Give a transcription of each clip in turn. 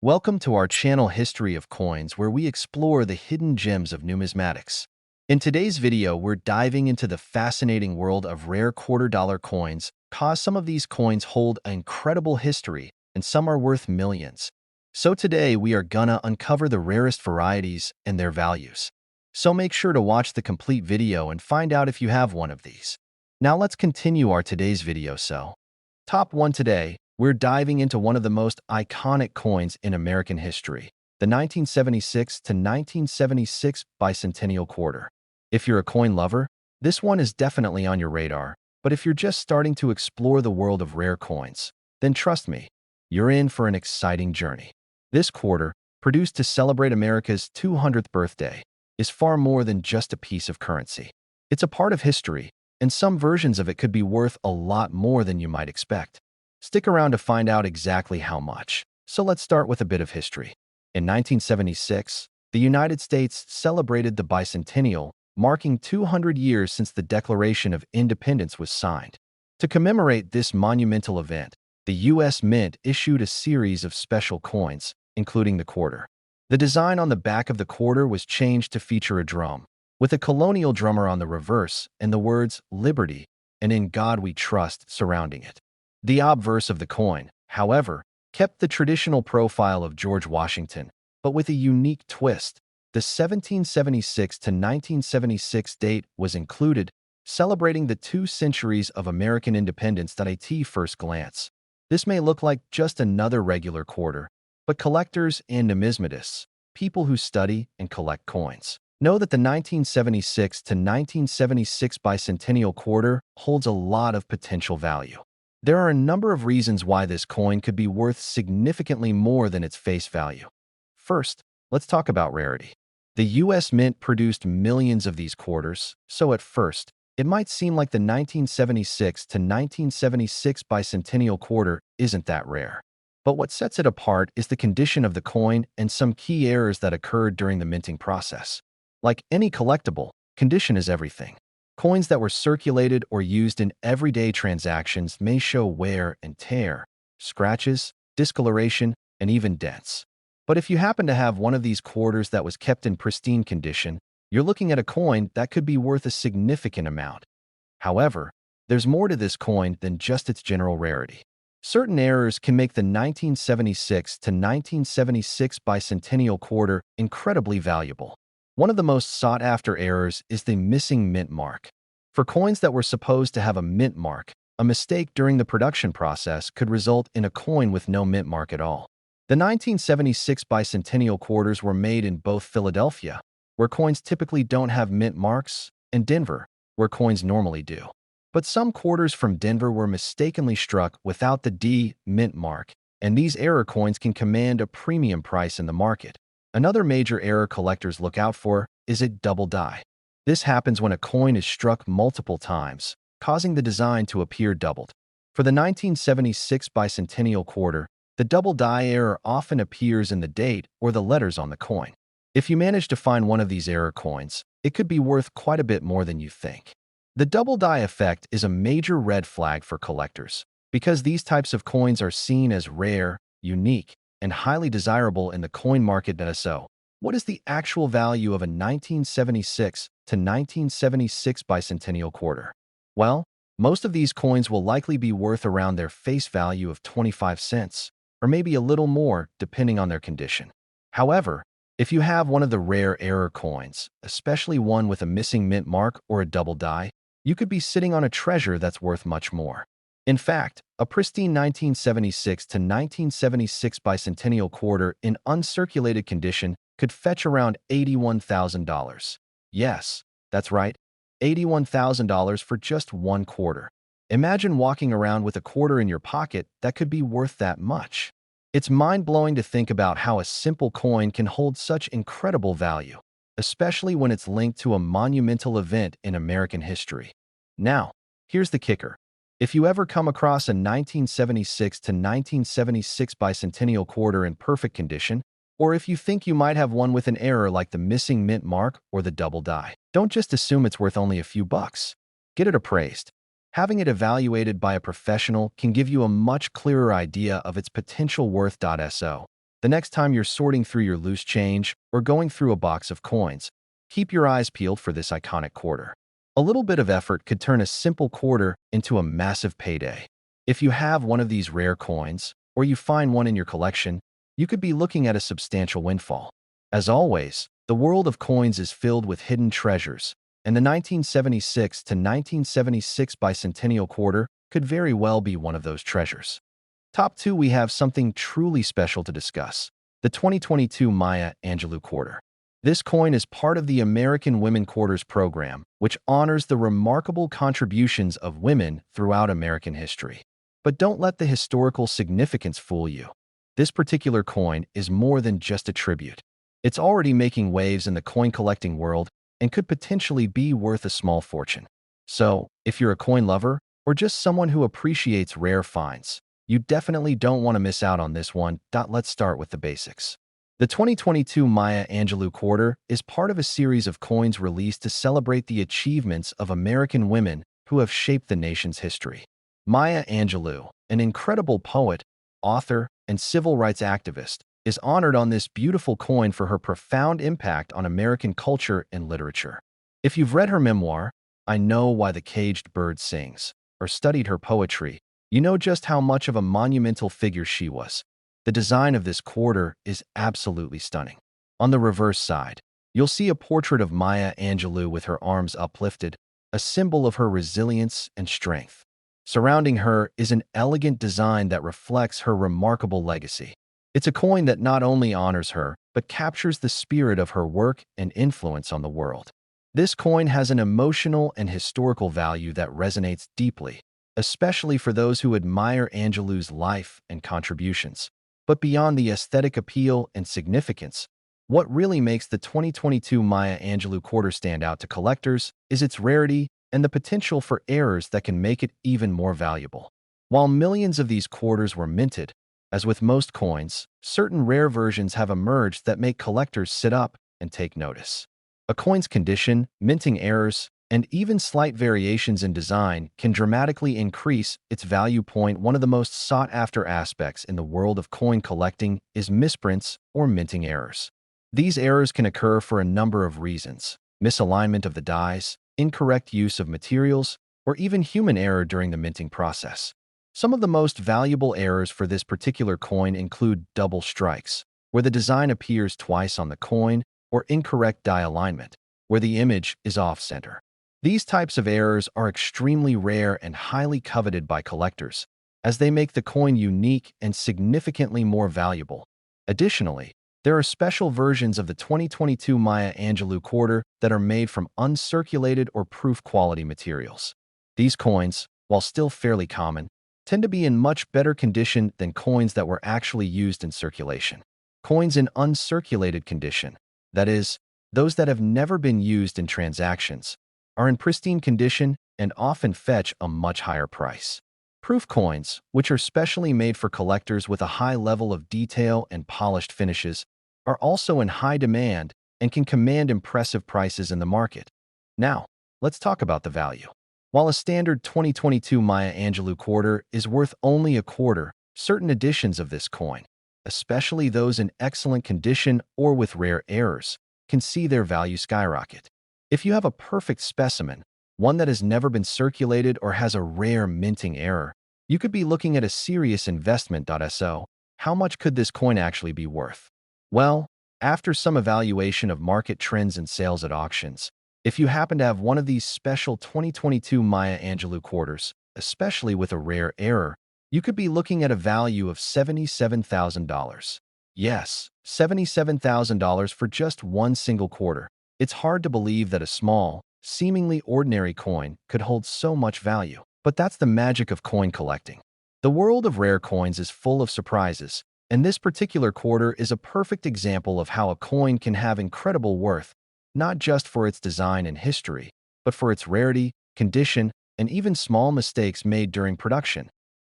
Welcome to our channel History of Coins, where we explore the hidden gems of numismatics. In today's video, we're diving into the fascinating world of rare quarter-dollar coins, cause some of these coins hold an incredible history, and some are worth millions. So today, we are gonna uncover the rarest varieties and their values. So make sure to watch the complete video and find out if you have one of these. Now let's continue our today's video. Top 1 today. We're diving into one of the most iconic coins in American history, the 1976 to 1976 Bicentennial Quarter. If you're a coin lover, this one is definitely on your radar, but if you're just starting to explore the world of rare coins, then trust me, you're in for an exciting journey. This quarter, produced to celebrate America's 200th birthday, is far more than just a piece of currency. It's a part of history, and some versions of it could be worth a lot more than you might expect. Stick around to find out exactly how much. So let's start with a bit of history. In 1976, the United States celebrated the bicentennial, marking 200 years since the Declaration of Independence was signed. To commemorate this monumental event, the U.S. Mint issued a series of special coins, including the quarter. The design on the back of the quarter was changed to feature a drum, with a colonial drummer on the reverse and the words "Liberty" and "In God We Trust" surrounding it. The obverse of the coin, however, kept the traditional profile of George Washington, but with a unique twist. The 1776 to 1976 date was included, celebrating the 2 centuries of American independence. At first glance, this may look like just another regular quarter, but collectors and numismatists, people who study and collect coins, know that the 1976 to 1976 Bicentennial Quarter holds a lot of potential value. There are a number of reasons why this coin could be worth significantly more than its face value. First, let's talk about rarity. The U.S. Mint produced millions of these quarters, so at first, it might seem like the 1976 to 1976 Bicentennial Quarter isn't that rare. But what sets it apart is the condition of the coin and some key errors that occurred during the minting process. Like any collectible, condition is everything. Coins that were circulated or used in everyday transactions may show wear and tear, scratches, discoloration, and even dents. But if you happen to have one of these quarters that was kept in pristine condition, you're looking at a coin that could be worth a significant amount. However, there's more to this coin than just its general rarity. Certain errors can make the 1976 to 1976 Bicentennial Quarter incredibly valuable. One of the most sought-after errors is the missing mint mark. For coins that were supposed to have a mint mark, a mistake during the production process could result in a coin with no mint mark at all. The 1976 Bicentennial Quarters were made in both Philadelphia, where coins typically don't have mint marks, and Denver, where coins normally do. But some quarters from Denver were mistakenly struck without the D mint mark, and these error coins can command a premium price in the market. Another major error collectors look out for is a double die. This happens when a coin is struck multiple times, causing the design to appear doubled. For the 1976 Bicentennial Quarter, the double die error often appears in the date or the letters on the coin. If you manage to find one of these error coins, it could be worth quite a bit more than you think. The double die effect is a major red flag for collectors, because these types of coins are seen as rare, unique, and highly desirable in the coin market. So, what is the actual value of a 1976 to 1976 Bicentennial Quarter? Well, most of these coins will likely be worth around their face value of 25 cents, or maybe a little more depending on their condition. However, if you have one of the rare error coins, especially one with a missing mint mark or a double die, you could be sitting on a treasure that's worth much more. In fact, a pristine 1976 to 1976 Bicentennial Quarter in uncirculated condition could fetch around $81,000. Yes, that's right, $81,000 for just one quarter. Imagine walking around with a quarter in your pocket that could be worth that much. It's mind-blowing to think about how a simple coin can hold such incredible value, especially when it's linked to a monumental event in American history. Now, here's the kicker. If you ever come across a 1976 to 1976 Bicentennial Quarter in perfect condition, or if you think you might have one with an error like the missing mint mark or the double die, don't just assume it's worth only a few bucks. Get it appraised. Having it evaluated by a professional can give you a much clearer idea of its potential worth. So, The next time you're sorting through your loose change or going through a box of coins, keep your eyes peeled for this iconic quarter. A little bit of effort could turn a simple quarter into a massive payday. If you have one of these rare coins, or you find one in your collection, you could be looking at a substantial windfall. As always, the world of coins is filled with hidden treasures, and the 1976 to 1976 Bicentennial Quarter could very well be one of those treasures. Top 2, we have something truly special to discuss: the 2022 Maya Angelou Quarter. This coin is part of the American Women Quarters program, which honors the remarkable contributions of women throughout American history. But don't let the historical significance fool you. This particular coin is more than just a tribute. It's already making waves in the coin collecting world and could potentially be worth a small fortune. So, if you're a coin lover or just someone who appreciates rare finds, you definitely don't want to miss out on this one. Let's start with the basics. The 2022 Maya Angelou Quarter is part of a series of coins released to celebrate the achievements of American women who have shaped the nation's history. Maya Angelou, an incredible poet, author, and civil rights activist, is honored on this beautiful coin for her profound impact on American culture and literature. If you've read her memoir, I Know Why the Caged Bird Sings, or studied her poetry, you know just how much of a monumental figure she was. The design of this quarter is absolutely stunning. On the reverse side, you'll see a portrait of Maya Angelou with her arms uplifted, a symbol of her resilience and strength. Surrounding her is an elegant design that reflects her remarkable legacy. It's a coin that not only honors her, but captures the spirit of her work and influence on the world. This coin has an emotional and historical value that resonates deeply, especially for those who admire Angelou's life and contributions. But beyond the aesthetic appeal and significance, what really makes the 2022 Maya Angelou Quarter stand out to collectors is its rarity and the potential for errors that can make it even more valuable. While millions of these quarters were minted, as with most coins, certain rare versions have emerged that make collectors sit up and take notice. A coin's condition, minting errors, and even slight variations in design can dramatically increase its value. One of the most sought-after aspects in the world of coin collecting is misprints or minting errors. These errors can occur for a number of reasons: misalignment of the dies, incorrect use of materials, or even human error during the minting process. Some of the most valuable errors for this particular coin include double strikes, where the design appears twice on the coin, or incorrect die alignment, where the image is off-center. These types of errors are extremely rare and highly coveted by collectors, as they make the coin unique and significantly more valuable. Additionally, there are special versions of the 2022 Maya Angelou Quarter that are made from uncirculated or proof quality materials. These coins, while still fairly common, tend to be in much better condition than coins that were actually used in circulation. Coins in uncirculated condition, that is, those that have never been used in transactions, are in pristine condition and often fetch a much higher price. Proof coins, which are specially made for collectors with a high level of detail and polished finishes, are also in high demand and can command impressive prices in the market. Now, let's talk about the value. While a standard 2022 Maya Angelou Quarter is worth only a quarter, certain editions of this coin, especially those in excellent condition or with rare errors, can see their value skyrocket. If you have a perfect specimen, one that has never been circulated or has a rare minting error, you could be looking at a serious investment. So, how much could this coin actually be worth? Well, after some evaluation of market trends and sales at auctions, if you happen to have one of these special 2022 Maya Angelou Quarters, especially with a rare error, you could be looking at a value of $77,000. Yes, $77,000 for just one single quarter. It's hard to believe that a small, seemingly ordinary coin could hold so much value. But that's the magic of coin collecting. The world of rare coins is full of surprises, and this particular quarter is a perfect example of how a coin can have incredible worth, not just for its design and history, but for its rarity, condition, and even small mistakes made during production.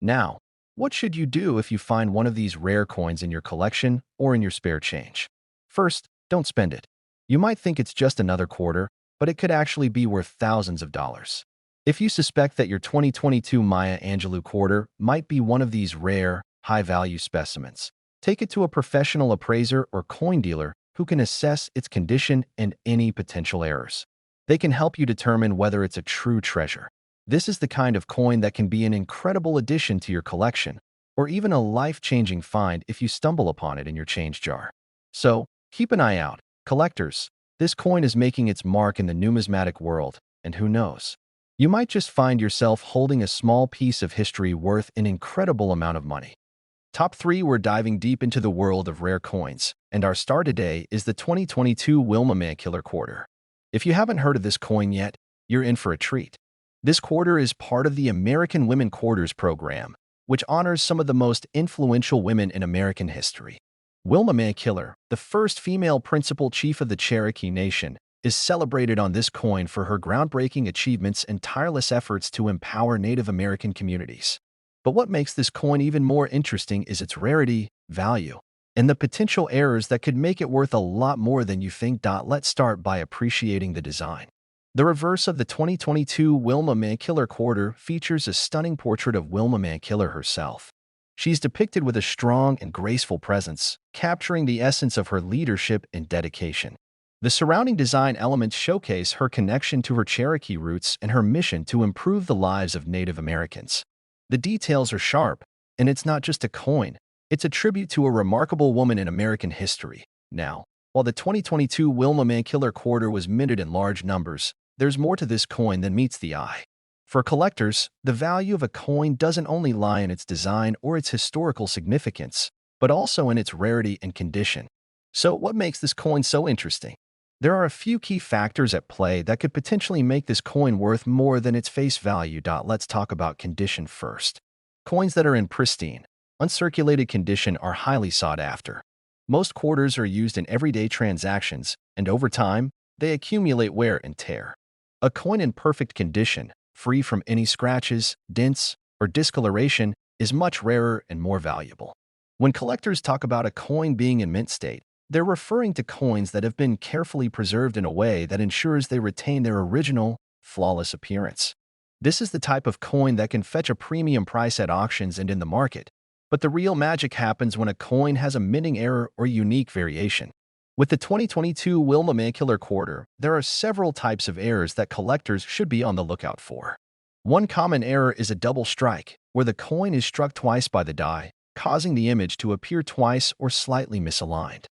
Now, what should you do if you find one of these rare coins in your collection or in your spare change? First, don't spend it. You might think it's just another quarter, but it could actually be worth thousands of dollars. If you suspect that your 2022 Maya Angelou Quarter might be one of these rare, high-value specimens, Take it to a professional appraiser or coin dealer who can assess its condition and any potential errors. They can help you determine whether it's a true treasure. This is the kind of coin that can be an incredible addition to your collection, or even a life-changing find if you stumble upon it in your change jar. So, keep an eye out. Collectors, this coin is making its mark in the numismatic world, and who knows? You might just find yourself holding a small piece of history worth an incredible amount of money. Top 3, we're diving deep into the world of rare coins, and our star today is the 2022 Wilma Mankiller Quarter. If you haven't heard of this coin yet, you're in for a treat. This quarter is part of the American Women Quarters program, which honors some of the most influential women in American history. Wilma Mankiller, the first female principal chief of the Cherokee Nation, is celebrated on this coin for her groundbreaking achievements and tireless efforts to empower Native American communities. But what makes this coin even more interesting is its rarity, value, and the potential errors that could make it worth a lot more than you think. Let's start by appreciating the design. The reverse of the 2022 Wilma Mankiller Quarter features a stunning portrait of Wilma Mankiller herself. She's depicted with a strong and graceful presence, capturing the essence of her leadership and dedication. The surrounding design elements showcase her connection to her Cherokee roots and her mission to improve the lives of Native Americans. The details are sharp, and it's not just a coin, it's a tribute to a remarkable woman in American history. Now, while the 2022 Wilma Mankiller Quarter was minted in large numbers, there's more to this coin than meets the eye. For collectors, the value of a coin doesn't only lie in its design or its historical significance, but also in its rarity and condition. So, what makes this coin so interesting? There are a few key factors at play that could potentially make this coin worth more than its face value. Let's talk about condition first. Coins that are in pristine, uncirculated condition are highly sought after. Most quarters are used in everyday transactions, and over time, they accumulate wear and tear. A coin in perfect condition, free from any scratches, dents, or discoloration, is much rarer and more valuable. When collectors talk about a coin being in mint state, they're referring to coins that have been carefully preserved in a way that ensures they retain their original, flawless appearance. This is the type of coin that can fetch a premium price at auctions and in the market, but the real magic happens when a coin has a minting error or unique variation. With the 2022 Wilma Mankiller Quarter, there are several types of errors that collectors should be on the lookout for. One common error is a double strike, where the coin is struck twice by the die, causing the image to appear twice or slightly misaligned.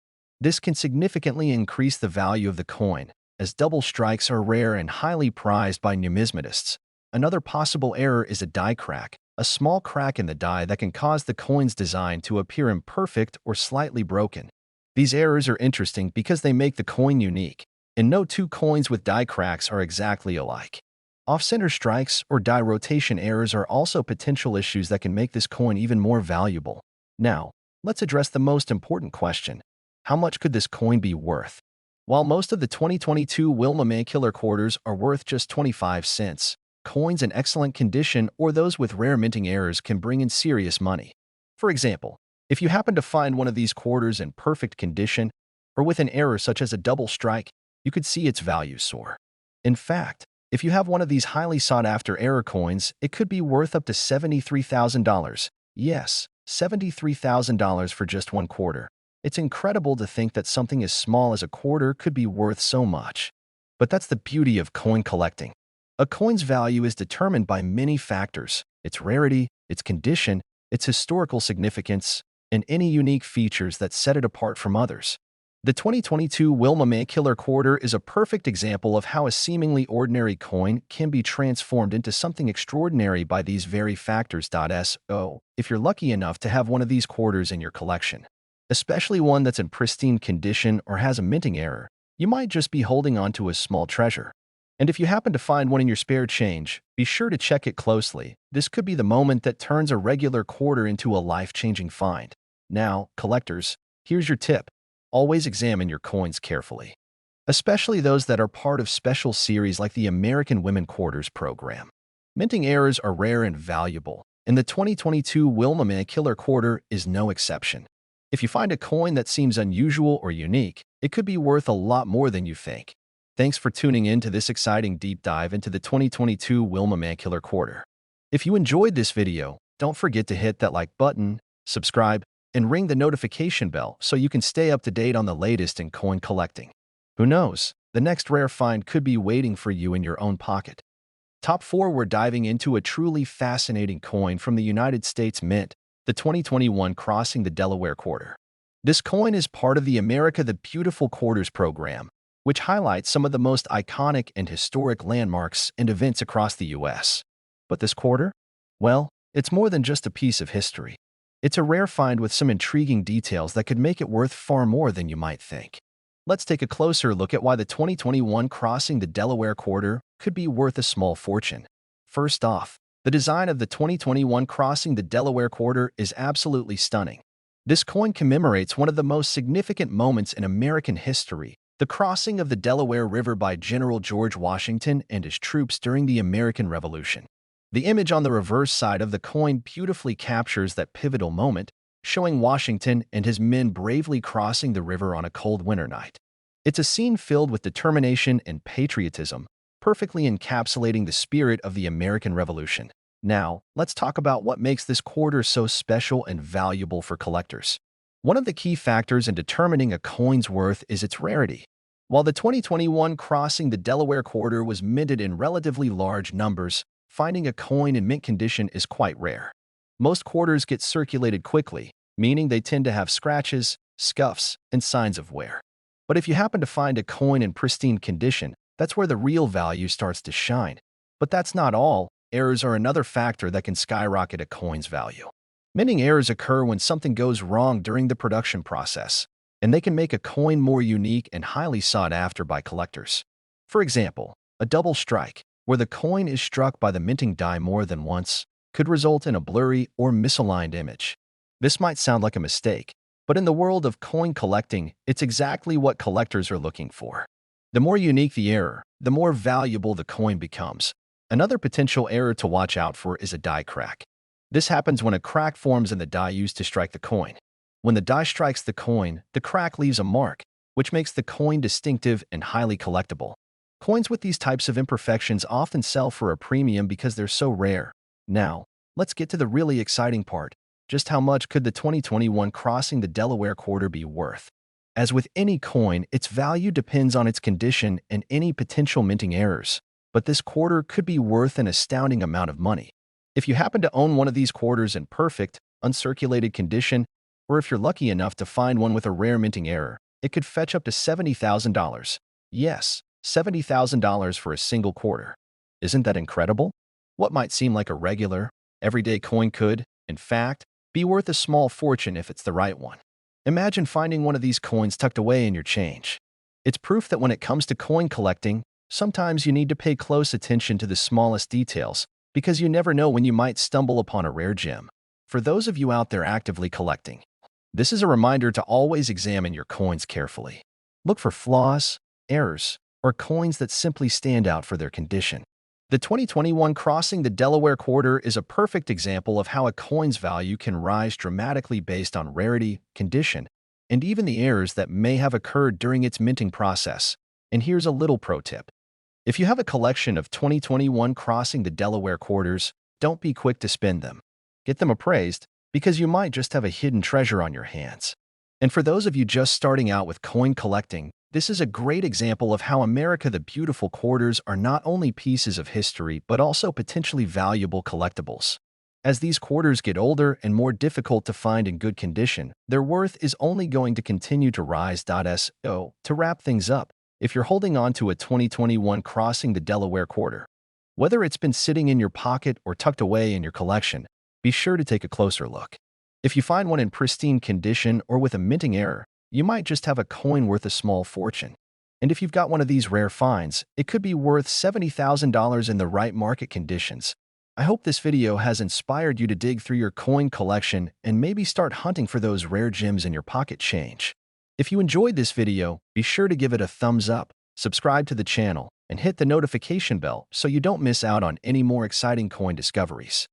This can significantly increase the value of the coin, as double strikes are rare and highly prized by numismatists. Another possible error is a die crack, a small crack in the die that can cause the coin's design to appear imperfect or slightly broken. These errors are interesting because they make the coin unique, and no two coins with die cracks are exactly alike. Off-center strikes or die rotation errors are also potential issues that can make this coin even more valuable. Now, let's address the most important question. How much could this coin be worth? While most of the 2022 Wilma Mankiller Quarters are worth just 25 cents, coins in excellent condition or those with rare minting errors can bring in serious money. For example, if you happen to find one of these quarters in perfect condition or with an error such as a double strike, you could see its value soar. In fact, if you have one of these highly sought-after error coins, it could be worth up to $73,000. Yes, $73,000 for just one quarter. It's incredible to think that something as small as a quarter could be worth so much. But that's the beauty of coin collecting. A coin's value is determined by many factors: its rarity, its condition, its historical significance, and any unique features that set it apart from others. The 2022 Wilma Mankiller Quarter is a perfect example of how a seemingly ordinary coin can be transformed into something extraordinary by these very factors. So, if you're lucky enough to have one of these quarters in your collection, especially one that's in pristine condition or has a minting error, you might just be holding on to a small treasure. And if you happen to find one in your spare change, be sure to check it closely. This could be the moment that turns a regular quarter into a life-changing find. Now, collectors, here's your tip. Always examine your coins carefully, especially those that are part of special series like the American Women Quarters program. Minting errors are rare and valuable, and the 2022 Wilma Mankiller Quarter is no exception. If you find a coin that seems unusual or unique, it could be worth a lot more than you think. Thanks for tuning in to this exciting deep dive into the 2022 Wilma Mankiller Quarter. If you enjoyed this video, don't forget to hit that like button, subscribe, and ring the notification bell so you can stay up to date on the latest in coin collecting. Who knows, the next rare find could be waiting for you in your own pocket. Top 4, we're diving into a truly fascinating coin from the United States Mint, the 2021 Crossing the Delaware Quarter. This coin is part of the America the Beautiful Quarters program, which highlights some of the most iconic and historic landmarks and events across the U.S. But this quarter? Well, it's more than just a piece of history. It's a rare find with some intriguing details that could make it worth far more than you might think. Let's take a closer look at why the 2021 Crossing the Delaware Quarter could be worth a small fortune. First off, the design of the 2021 Crossing the Delaware Quarter is absolutely stunning. This coin commemorates one of the most significant moments in American history, the crossing of the Delaware River by General George Washington and his troops during the American Revolution. The image on the reverse side of the coin beautifully captures that pivotal moment, showing Washington and his men bravely crossing the river on a cold winter night. It's a scene filled with determination and patriotism, perfectly encapsulating the spirit of the American Revolution. Now, let's talk about what makes this quarter so special and valuable for collectors. One of the key factors in determining a coin's worth is its rarity. While the 2021 Crossing the Delaware Quarter was minted in relatively large numbers, finding a coin in mint condition is quite rare. Most quarters get circulated quickly, meaning they tend to have scratches, scuffs, and signs of wear. But if you happen to find a coin in pristine condition, that's where the real value starts to shine. But that's not all. Errors are another factor that can skyrocket a coin's value. Minting errors occur when something goes wrong during the production process, and they can make a coin more unique and highly sought after by collectors. For example, a double strike, where the coin is struck by the minting die more than once, could result in a blurry or misaligned image. This might sound like a mistake, but in the world of coin collecting, it's exactly what collectors are looking for. The more unique the error, the more valuable the coin becomes. Another potential error to watch out for is a die crack. This happens when a crack forms in the die used to strike the coin. When the die strikes the coin, the crack leaves a mark, which makes the coin distinctive and highly collectible. Coins with these types of imperfections often sell for a premium because they're so rare. Now, let's get to the really exciting part. Just how much could the 2021 Crossing the Delaware Quarter be worth? As with any coin, its value depends on its condition and any potential minting errors. But this quarter could be worth an astounding amount of money. If you happen to own one of these quarters in perfect, uncirculated condition, or if you're lucky enough to find one with a rare minting error, it could fetch up to $70,000. Yes, $70,000 for a single quarter. Isn't that incredible? What might seem like a regular, everyday coin could, in fact, be worth a small fortune if it's the right one. Imagine finding one of these coins tucked away in your change. It's proof that when it comes to coin collecting, sometimes you need to pay close attention to the smallest details, because you never know when you might stumble upon a rare gem. For those of you out there actively collecting, this is a reminder to always examine your coins carefully. Look for flaws, errors, or coins that simply stand out for their condition. The 2021 Crossing the Delaware Quarter is a perfect example of how a coin's value can rise dramatically based on rarity, condition, and even the errors that may have occurred during its minting process. And here's a little pro tip. If you have a collection of 2021 Crossing the Delaware Quarters, don't be quick to spend them. Get them appraised, because you might just have a hidden treasure on your hands. And for those of you just starting out with coin collecting, this is a great example of how America the Beautiful Quarters are not only pieces of history but also potentially valuable collectibles. As these quarters get older and more difficult to find in good condition, their worth is only going to continue to rise. To wrap things up, if you're holding on to a 2021 Crossing the Delaware Quarter, whether it's been sitting in your pocket or tucked away in your collection, be sure to take a closer look. If you find one in pristine condition or with a minting error, you might just have a coin worth a small fortune. And if you've got one of these rare finds, it could be worth $70,000 in the right market conditions. I hope this video has inspired you to dig through your coin collection and maybe start hunting for those rare gems in your pocket change. If you enjoyed this video, be sure to give it a thumbs up, subscribe to the channel, and hit the notification bell so you don't miss out on any more exciting coin discoveries.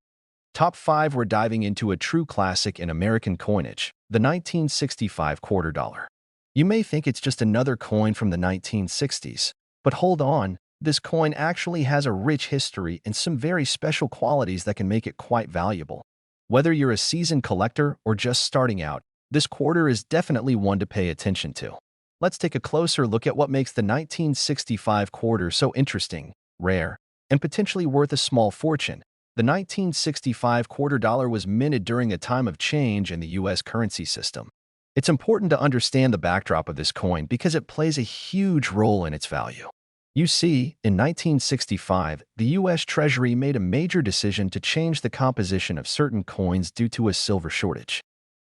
Top 5, we're diving into a true classic in American coinage, the 1965 quarter dollar. You may think it's just another coin from the 1960s, but hold on, this coin actually has a rich history and some very special qualities that can make it quite valuable. Whether you're a seasoned collector or just starting out, This quarter is definitely one to pay attention to. Let's take a closer look at what makes the 1965 quarter so interesting, rare, and potentially worth a small fortune. The 1965 quarter dollar was minted during a time of change in the U.S. currency system. It's important to understand the backdrop of this coin because it plays a huge role in its value. You see, in 1965, the U.S. Treasury made a major decision to change the composition of certain coins due to a silver shortage.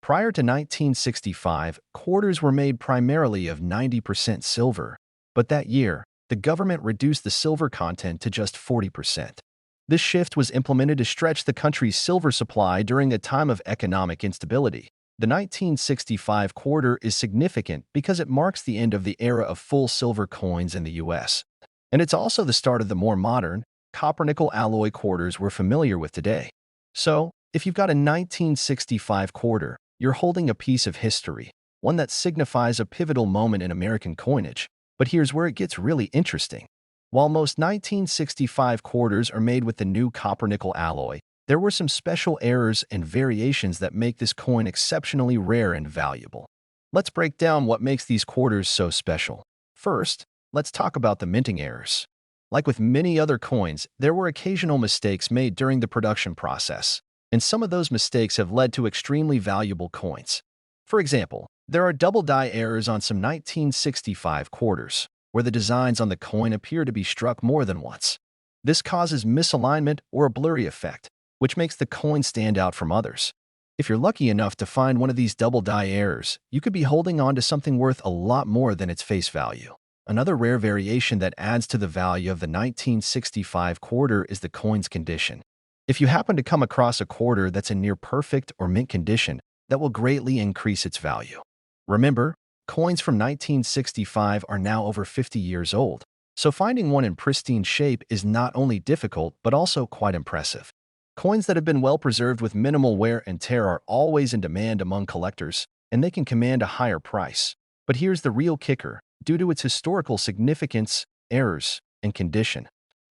Prior to 1965, quarters were made primarily of 90% silver, but that year, the government reduced the silver content to just 40%. This shift was implemented to stretch the country's silver supply during a time of economic instability. The 1965 quarter is significant because it marks the end of the era of full silver coins in the U.S. And it's also the start of the more modern, copper-nickel alloy quarters we're familiar with today. So, if you've got a 1965 quarter, you're holding a piece of history, one that signifies a pivotal moment in American coinage. But here's where it gets really interesting. While most 1965 quarters are made with the new copper-nickel alloy, there were some special errors and variations that make this coin exceptionally rare and valuable. Let's break down what makes these quarters so special. First, let's talk about the minting errors. Like with many other coins, there were occasional mistakes made during the production process, and some of those mistakes have led to extremely valuable coins. For example, there are double die errors on some 1965 quarters, where the designs on the coin appear to be struck more than once. This causes misalignment or a blurry effect, which makes the coin stand out from others. If you're lucky enough to find one of these double die errors, you could be holding on to something worth a lot more than its face value. Another rare variation that adds to the value of the 1965 quarter is the coin's condition. If you happen to come across a quarter that's in near perfect or mint condition, that will greatly increase its value. Remember, coins from 1965 are now over 50 years old, so finding one in pristine shape is not only difficult but also quite impressive. Coins that have been well preserved with minimal wear and tear are always in demand among collectors, and they can command a higher price. But here's the real kicker. Due to its historical significance, errors, and condition,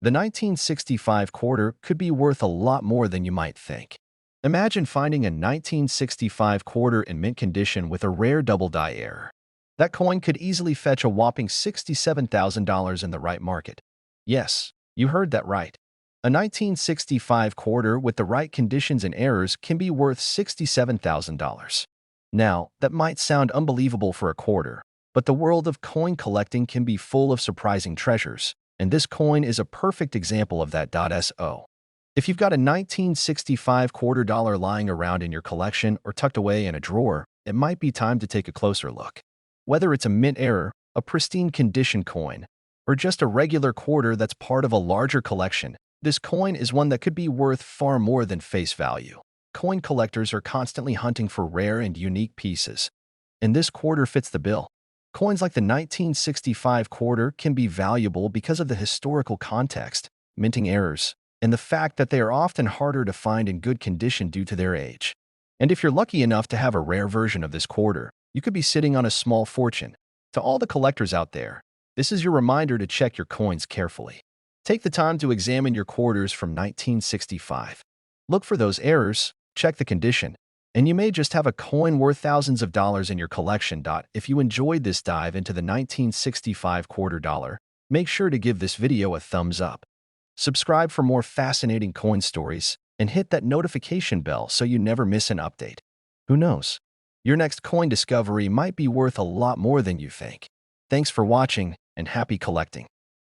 the 1965 quarter could be worth a lot more than you might think. Imagine finding a 1965 quarter in mint condition with a rare double die error. That coin could easily fetch a whopping $67,000 in the right market. Yes, you heard that right. A 1965 quarter with the right conditions and errors can be worth $67,000. Now, that might sound unbelievable for a quarter, but the world of coin collecting can be full of surprising treasures, and this coin is a perfect example of that. So, if you've got a 1965 quarter dollar lying around in your collection or tucked away in a drawer, it might be time to take a closer look. Whether it's a mint error, a pristine condition coin, or just a regular quarter that's part of a larger collection, this coin is one that could be worth far more than face value. Coin collectors are constantly hunting for rare and unique pieces, and this quarter fits the bill. Coins like the 1965 quarter can be valuable because of the historical context, minting errors, and the fact that they are often harder to find in good condition due to their age. And if you're lucky enough to have a rare version of this quarter, you could be sitting on a small fortune. To all the collectors out there, this is your reminder to check your coins carefully. Take the time to examine your quarters from 1965. Look for those errors, check the condition, and you may just have a coin worth thousands of dollars in your collection. If you enjoyed this dive into the 1965 quarter dollar, make sure to give this video a thumbs up. Subscribe for more fascinating coin stories, and hit that notification bell so you never miss an update. Who knows? Your next coin discovery might be worth a lot more than you think. Thanks for watching, and happy collecting.